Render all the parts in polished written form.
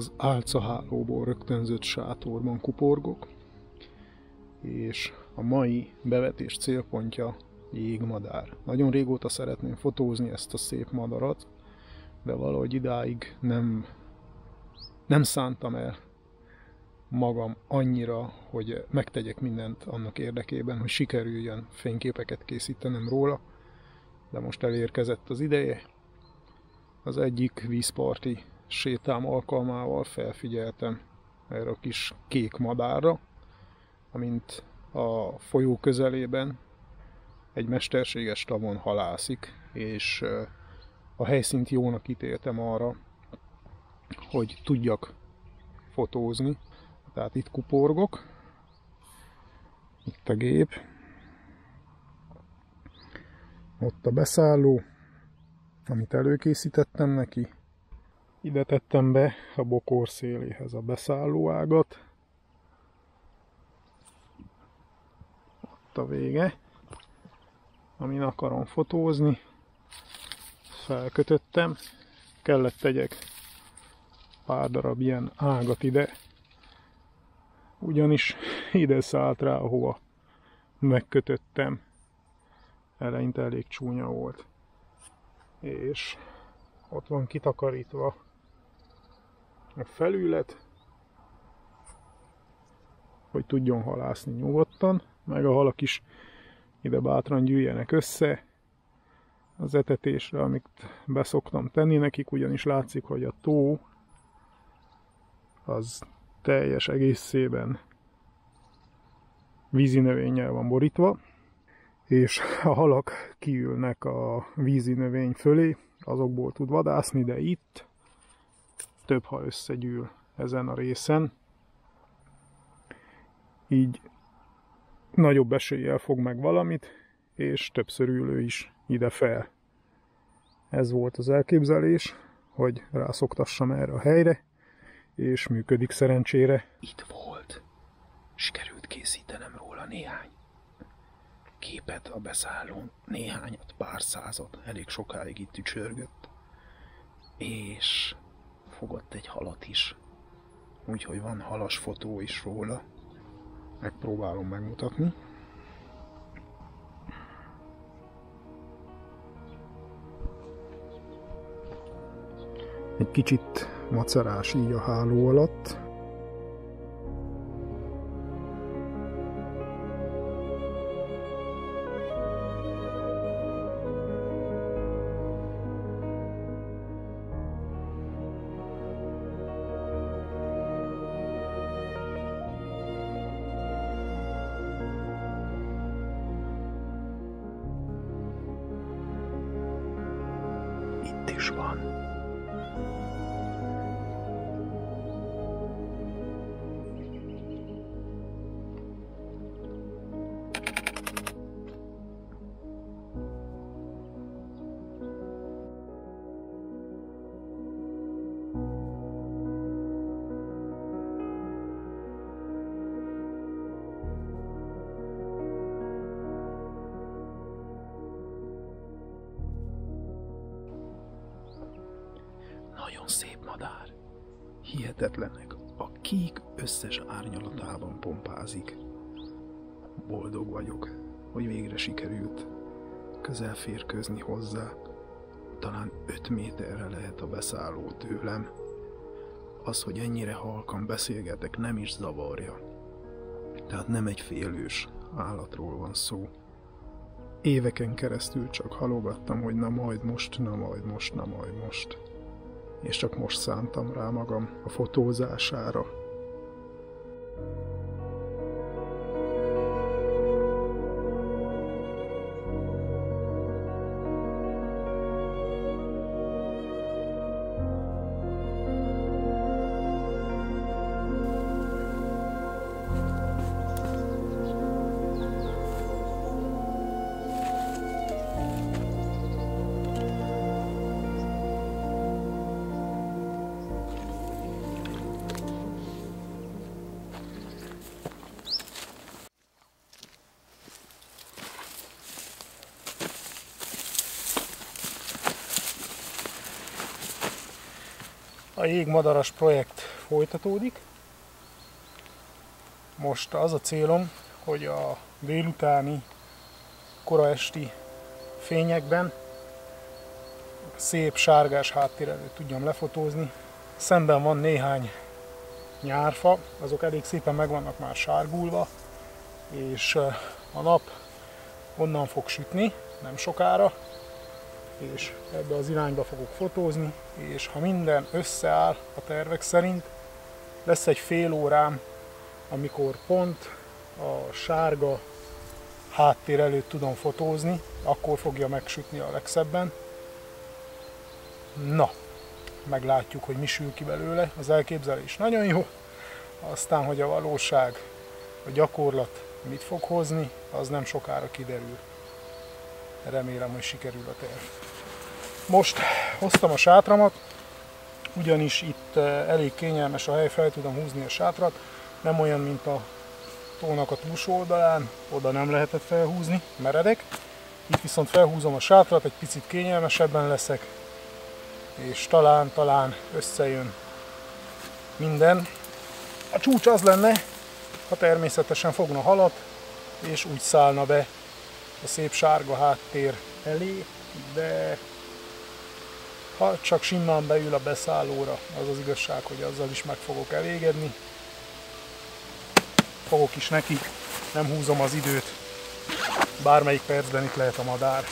az álcahálóból rögtönzött sátorban kuporgok, és a mai bevetés célpontja jégmadár. Nagyon régóta szeretném fotózni ezt a szép madarat, de valahogy idáig nem szántam el magam annyira, hogy megtegyek mindent annak érdekében, hogy sikerüljön fényképeket készítenem róla, de most elérkezett az ideje. Az egyik vízparti sétám alkalmával felfigyeltem erre a kis kék madárra, amint a folyó közelében egy mesterséges tavon halászik, és a helyszínt jónak ítéltem arra, hogy tudjak fotózni. Tehát itt kuporgok, itt a gép, ott a beszálló, amit előkészítettem neki. Ide tettem be a bokor széléhez a beszállóágat. Ott a vége, amin akarom fotózni. Felkötöttem, kellett tegyek pár darab ilyen ágat ide, ugyanis ide szállt rá, ahova megkötöttem. Eleinte elég csúnya volt. És ott van kitakarítva a felület, hogy tudjon halászni nyugodtan, meg a halak is ide bátran gyűjjenek össze az etetésre, amit beszoktam tenni nekik, ugyanis látszik, hogy a tó az teljes egészében vízinövénnyel van borítva, és a halak kiülnek a vízinövény fölé, azokból tud vadászni, de itt több hal összegyűl ezen a részen, így nagyobb eséllyel fog meg valamit, és többször ülő is ide fel. Ez volt az elképzelés, hogy rászoktassam erre a helyre, és működik szerencsére. Itt volt. Sikerült készítenem róla néhány képet a beszállón, néhányat, pár százat, elég sokáig itt tücsörgött, és fogott egy halat is, úgyhogy van halas fotó is róla. Megpróbálom megmutatni. Egy kicsit macerás így a háló alatt. Itt is van. Nagyon szép madár. Hihetetlenek. A kék összes árnyalatában pompázik. Boldog vagyok, hogy végre sikerült közel férkőzni hozzá. Talán 5 méterre lehet a beszálló tőlem. Az, hogy ennyire halkan beszélgetek, nem is zavarja. Tehát nem egy félős állatról van szó. Éveken keresztül csak halogattam, hogy na majd most, na majd most, na majd most. És csak most szántam rá magam a fotózására. A jégmadaras projekt folytatódik. Most az a célom, hogy a délutáni, kora esti fényekben szép sárgás háttér előtt tudjam lefotózni. Szemben van néhány nyárfa, azok elég szépen meg vannak már sárgulva, és a nap onnan fog sütni, nem sokára, és ebbe az irányba fogok fotózni, és ha minden összeáll a tervek szerint, lesz egy fél órám, amikor pont a sárga háttér előtt tudom fotózni, akkor fogja megsütni a legszebben. Na, meglátjuk, hogy mi sül ki belőle. Az elképzelés nagyon jó, aztán, hogy a valóság, a gyakorlat mit fog hozni, az nem sokára kiderül. Remélem, hogy sikerül a terv. Most hoztam a sátramat, ugyanis itt elég kényelmes a hely, fel tudom húzni a sátrat, nem olyan, mint a tónak a túlsó oldalán, oda nem lehetett felhúzni, meredek. Itt viszont felhúzom a sátrat, egy picit kényelmesebben leszek, és talán összejön minden. A csúcs az lenne, ha természetesen fogna halat, és úgy szállna be a szép sárga háttér elé, de ha csak simán beül a beszállóra, az az igazság, hogy azzal is meg fogok elégedni. Fogok is neki, nem húzom az időt, bármelyik percben itt lehet a madár.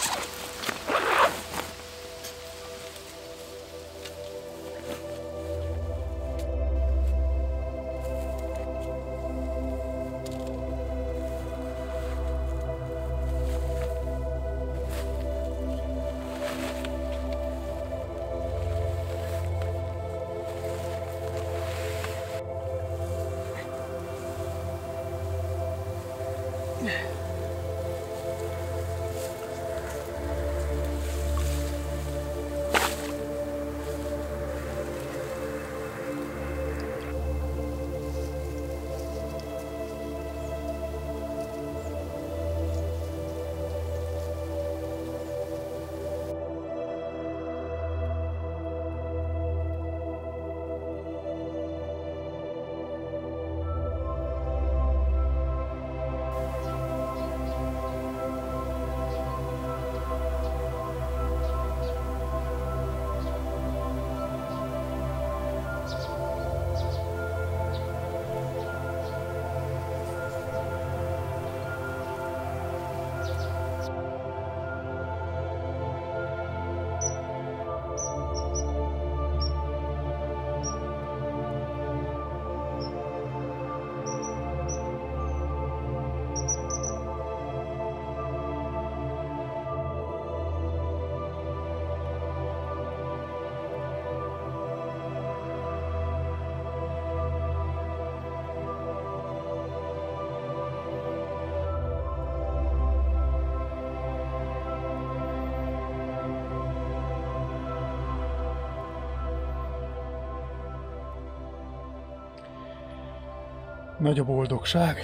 Nagy a boldogság,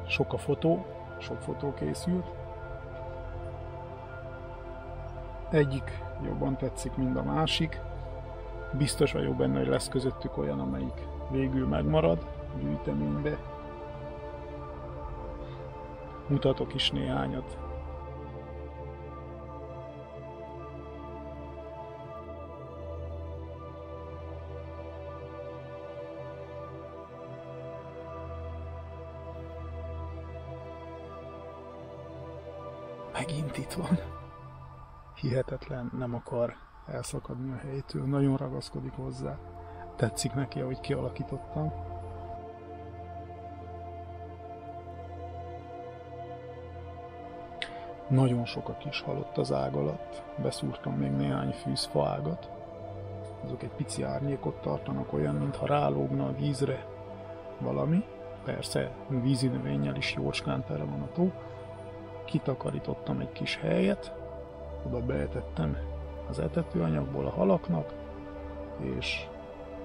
sok a fotó, sok fotó készült. Egyik jobban tetszik, mint a másik. Biztos vagyok benne, hogy lesz közöttük olyan, amelyik végül megmarad a gyűjteménybe. Mutatok is néhányat. Megint itt van. Hihetetlen, nem akar elszakadni a helytől, nagyon ragaszkodik hozzá. Tetszik neki, ahogy kialakítottam. Nagyon sok a kis halott az ág alatt. Beszúrtam még néhány fűzfa ágat. Azok egy pici árnyékot tartanak, olyan, mintha rálógna a vízre valami. Persze vízi növényel is jócskán tele van a tó. Kitakarítottam egy kis helyet, oda beetettem az etetőanyagból a halaknak, és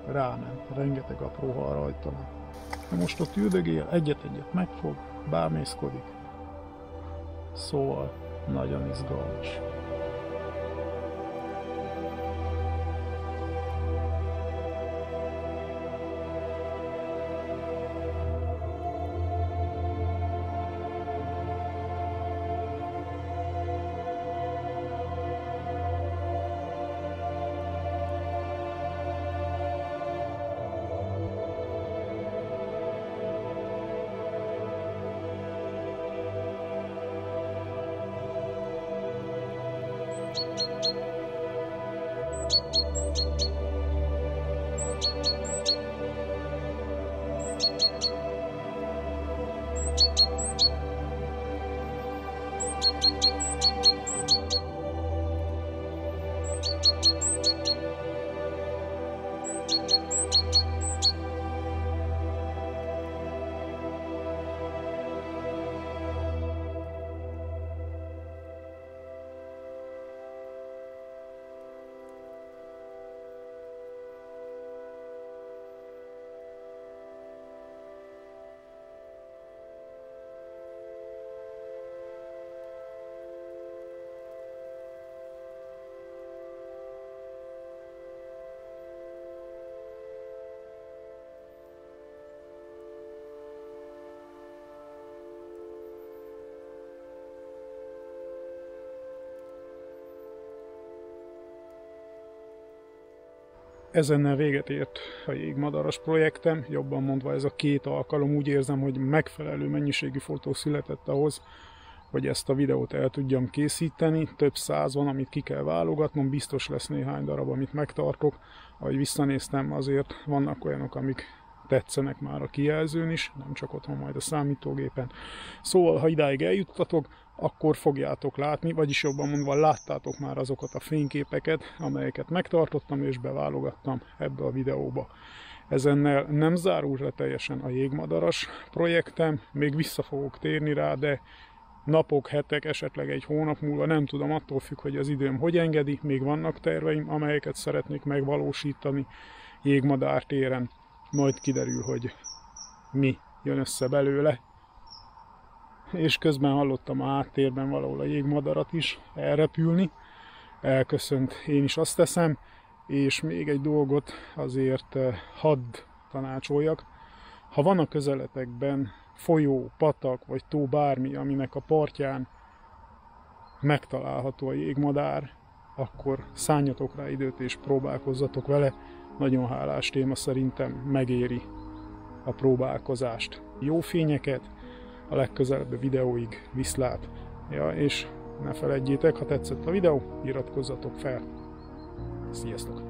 ráment, rengeteg apró hal rajta van. Most ott üldögél, egyet-egyet megfog, bámészkodik, szóval nagyon izgalmas. Ezennel véget ért a jégmadaras projektem, jobban mondva ez a 2 alkalom. Úgy érzem, hogy megfelelő mennyiségű fotó született ahhoz, hogy ezt a videót el tudjam készíteni. Több 100 van, amit ki kell válogatnom, biztos lesz néhány darab, amit megtartok. Ahogy visszanéztem, azért vannak olyanok, amik tetszenek már a kijelzőn is, nem csak otthon, majd a számítógépen. Szóval, ha idáig eljuttatok, akkor fogjátok látni, vagyis jobban mondva láttátok már azokat a fényképeket, amelyeket megtartottam és beválogattam ebbe a videóba. Ezennel nem zárul le teljesen a jégmadaras projektem, még vissza fogok térni rá, de napok, hetek, esetleg egy hónap múlva, nem tudom, attól függ, hogy az időm hogy engedi. Még vannak terveim, amelyeket szeretnék megvalósítani jégmadár téren. Majd kiderül, hogy mi jön össze belőle. És közben hallottam a háttérben valahol a jégmadarat is elrepülni. Elköszönt, én is azt teszem. És még egy dolgot azért hadd tanácsoljak. Ha van a közeletekben folyó, patak vagy tó, bármi, aminek a partján megtalálható a jégmadár, akkor szálljatok rá időt és próbálkozzatok vele. Nagyon hálás téma, szerintem megéri a próbálkozást. Jó fényeket, a legközelebbi videóig, viszlát! Ja, és ne feledjétek, ha tetszett a videó, iratkozzatok fel! Sziasztok!